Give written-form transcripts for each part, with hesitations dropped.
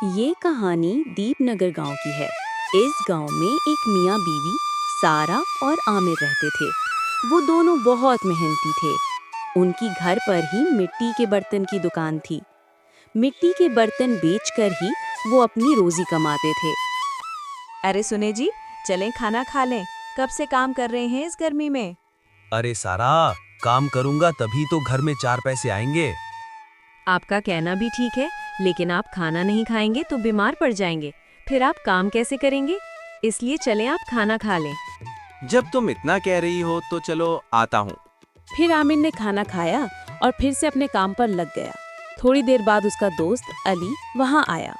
ये कहानी दीपनगर गांव की है। इस गांव में एक मियाँ बीवी सारा और आमिर रहते थे। वो दोनों बहुत मेहनती थे। उनकी घर पर ही मिट्टी के बर्तन की दुकान थी। मिट्टी के बर्तन बेचकर ही वो अपनी रोजी कमाते थे। अरे सुने जी, चलें खाना खा लें। कब से काम कर रहे हैं इस गर्मी में? अरे सारा, काम करूंगा तभी तो घर में 4 पैसे आएंगे। आपका कहना भी ठीक है, लेकिन आप खाना नहीं खाएंगे तो बीमार पड़ जाएंगे। फिर आप काम कैसे करेंगे? इसलिए चलें आप खाना खा लें। जब तुम इतना कह रही हो तो चलो आता हूँ। फिर आमिर ने खाना खाया और फिर से अपने काम पर लग गया। थोड़ी देर बाद उसका दोस्त अली वहाँ आया।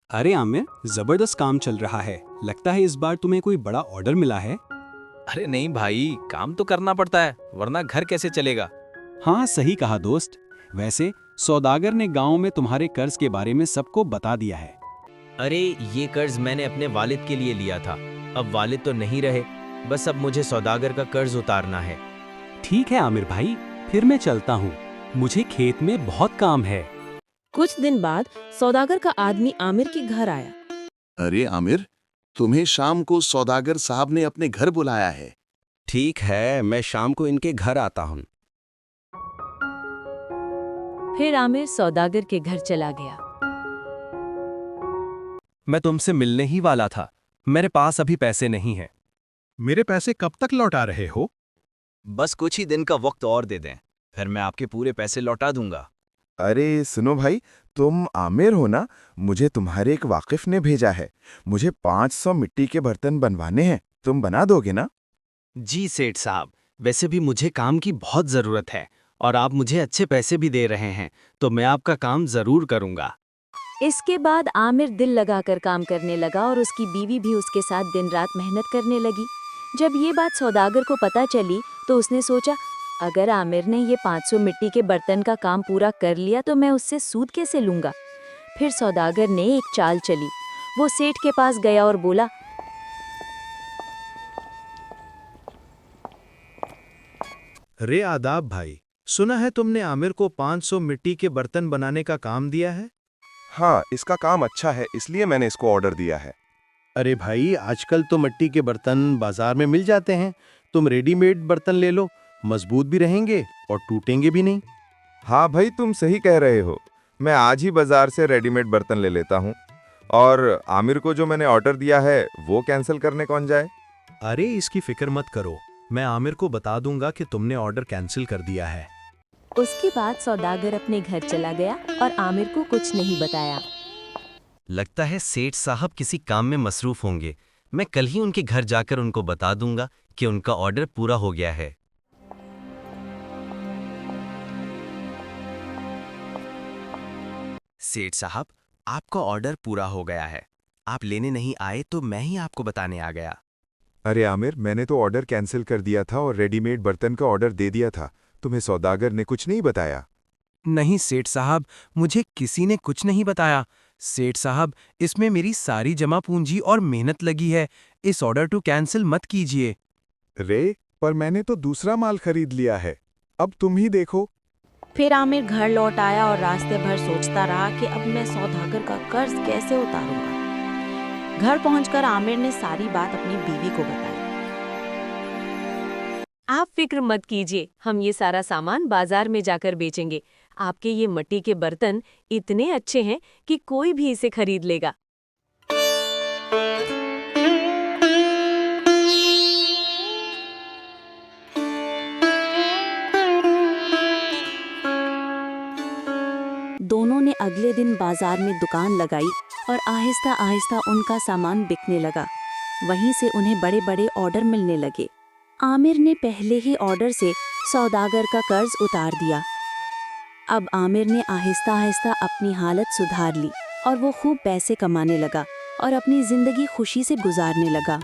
अरे आमिर, जबरदस्त काम चल रहा है। लगता है इस बार तुम्हें कोई बड़ा ऑर्डर मिला है। अरे नहीं भाई, काम तो करना पड़ता है, वरना घर कैसे चलेगा। हाँ, सही कहा दोस्त। वैसे सौदागर ने गांव में तुम्हारे कर्ज के बारे में सबको बता दिया है। अरे ये कर्ज मैंने अपने वालिद के लिए लिया था। अब वालिद तो नहीं रहे, बस अब मुझे सौदागर का कर्ज उतारना है। ठीक है आमिर भाई, फिर मैं चलता हूँ। मुझे खेत में बहुत काम है। कुछ दिन बाद सौदागर का आदमी आमिर के घर आया। अरे आमिर, तुम्हें शाम को सौदागर साहब ने अपने घर बुलाया है। ठीक है, मैं शाम को इनके घर आता हूँ। फिर आमिर सौदागर के घर चला गया। मैं तुमसे मिलने ही वाला था। मेरे पास अभी पैसे नहीं हैं। मेरे पैसे कब तक लौटा रहे हो? बस कुछ ही दिन का वक्त और दे दें, फिर मैं आपके पूरे पैसे लौटा दूंगा। अरे सुनो भाई, तुम आमिर हो ना? मुझे तुम्हारे एक वाकिफ ने भेजा है। मुझे 500 मिट्टी के बर्तन बनवाने हैं, तुम बना दोगे ना? जी सेठ साहब, वैसे भी मुझे काम की बहुत ज़रूरत है और आप मुझे अच्छे पैसे भी दे रहे हैं, तो मैं आपका काम ज़रूर करूँगा। इसके बाद आमिर दिल लगाकर काम करने लगा और उसकी बीवी भी उसके साथ दिन रात मेहनत करने लगी। जब ये बात सौदागर को पता चली तो उसने सोचा, अगर आमिर ने ये 500 मिट्टी के बर्तन का काम पूरा कर लिया तो मैं उससे सूद कैसे लूंगा। फिर सौदागर ने एक चाल चली। वो सेठ के पास गया और बोला, रे आदाब भाई, सुना है तुमने आमिर को 500 मिट्टी के बर्तन बनाने का काम दिया है? हाँ, इसका काम अच्छा है, इसलिए मैंने इसको ऑर्डर दिया है। अरे भाई, आजकल तो मिट्टी के बर्तन बाजार में मिल जाते हैं। तुम रेडीमेड बर्तन ले लो, मजबूत भी रहेंगे और टूटेंगे भी नहीं। हाँ भाई, तुम सही कह रहे हो। मैं आज ही बाजार से रेडीमेड बर्तन ले लेता हूँ। और आमिर को जो मैंने ऑर्डर दिया है वो कैंसिल करने कौन जाए? अरे इसकी फिक्र मत करो, मैं आमिर को बता दूंगा कि तुमने ऑर्डर कैंसिल कर दिया है। उसके बाद सौदागर अपने घर चला गया और आमिर को कुछ नहीं बताया। लगता है सेठ साहब किसी काम में मसरूफ होंगे। मैं कल ही उनके घर जाकर उनको बता दूंगा कि उनका ऑर्डर पूरा हो गया है। सेठ साहब, आपका ऑर्डर पूरा हो गया है। आप लेने नहीं आए तो मैं ही आपको बताने आ गया। अरे आमिर, मैंने तो ऑर्डर कैंसिल कर दिया था और रेडीमेड बर्तन का ऑर्डर दे दिया था। तुम्हें सौदागर ने कुछ नहीं बताया? नहीं सेठ साहब, मुझे किसी ने कुछ नहीं बताया। सेठ साहब, इसमें मेरी सारी जमा पूंजी और मेहनत लगी है। इस ऑर्डर टू कैंसिल मत कीजिए। रे, पर मैंने तो दूसरा माल खरीद लिया है, अब तुम ही देखो। फिर आमिर घर लौट आया और रास्ते भर सोचता रहा कि अब मैं सौदागर का कर्ज कैसे उतारूंगा। घर पहुंचकर आमिर ने सारी बात अपनी बीवी को बताई। आप फिक्र मत कीजिए, हम ये सारा सामान बाजार में जाकर बेचेंगे। आपके ये मिट्टी के बर्तन इतने अच्छे हैं कि कोई भी इसे खरीद लेगा। दोनों ने अगले दिन बाजार में दुकान लगाई और आहिस्ता आहिस्ता उनका सामान बिकने लगा। वहीं से उन्हें बड़े बड़े ऑर्डर मिलने लगे। आमिर ने पहले ही ऑर्डर से सौदागर का कर्ज उतार दिया। अब आमिर ने आहिस्ता आहिस्ता अपनी हालत सुधार ली और वो खूब पैसे कमाने लगा और अपनी जिंदगी खुशी से गुजारने लगा।